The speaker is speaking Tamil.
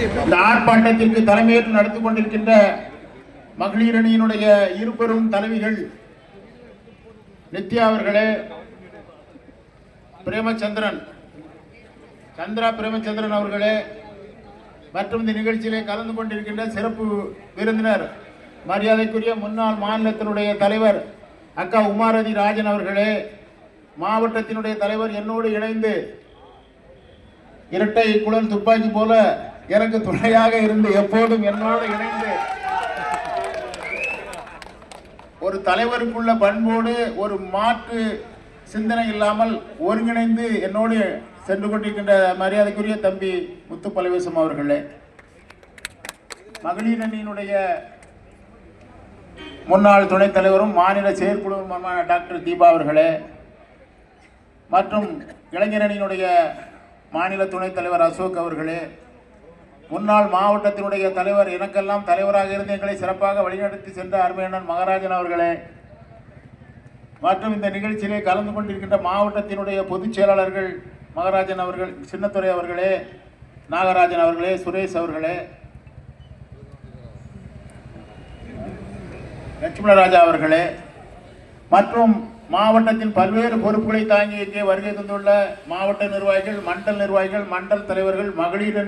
இந்த ஆர்ப்பாட்டத்திற்கு தலைமையேற்று நடத்தி கொண்டிருக்கின்ற மகளிர் அணியினுடைய இருபெரும் தலைவிகள் நித்யா அவர்களே, சந்திரா பிரேமச்சந்திரன் அவர்களே, மற்றும் இந்த நிகழ்ச்சியிலே கலந்து கொண்டிருக்கின்ற சிறப்பு விருந்தினர் மரியாதைக்குரிய முன்னாள் மாநிலத்தினுடைய தலைவர் அக்கா உமாரதி ராஜன் அவர்களே, மாவட்டத்தினுடைய தலைவர் என்னோடு இணைந்து இரட்டை குழல் துப்பாக்கி போல எனக்கு துணையாக இருந்து எப்போதும் என்னோடு இணைந்து ஒரு தலைவருக்குள்ள பண்போடு ஒரு மாற்று சிந்தனை இல்லாமல் ஒருங்கிணைந்து என்னோடு சென்று கொண்டிருக்கின்ற மரியாதைக்குரிய தம்பி முத்துப்பலவேசம் அவர்களே, மகளிர் அணியினுடைய முன்னாள் துணைத் தலைவரும் மாநில செயற்குழுவுமான டாக்டர் தீபா அவர்களே, மற்றும் இளைஞர் அணியினுடைய மாநில துணைத் தலைவர் அசோக் அவர்களே, முன்னாள் மாவட்டத்தினுடைய தலைவர், எனக்கெல்லாம் தலைவராக இருந்து எங்களை சிறப்பாக வழிநடத்தி சென்ற அருமையண்ணன் மகாராஜன் அவர்களே, மற்றும் இந்த நிகழ்ச்சியிலே கலந்து கொண்டிருக்கின்ற மாவட்டத்தினுடைய பொதுச் செயலாளர்கள் மகாராஜன் அவர்கள், சின்னத்துறை அவர்களே, நாகராஜன் அவர்களே, சுரேஷ் அவர்களே, லட்சுமணராஜா அவர்களே, மற்றும் மாவட்டத்தின் பல்வேறு பொறுப்புகளை தாங்கி இங்கே வருகை தந்துள்ள மாவட்ட நிர்வாகிகள், மண்டல் நிர்வாகிகள், மண்டல் தலைவர்கள், மகளிர்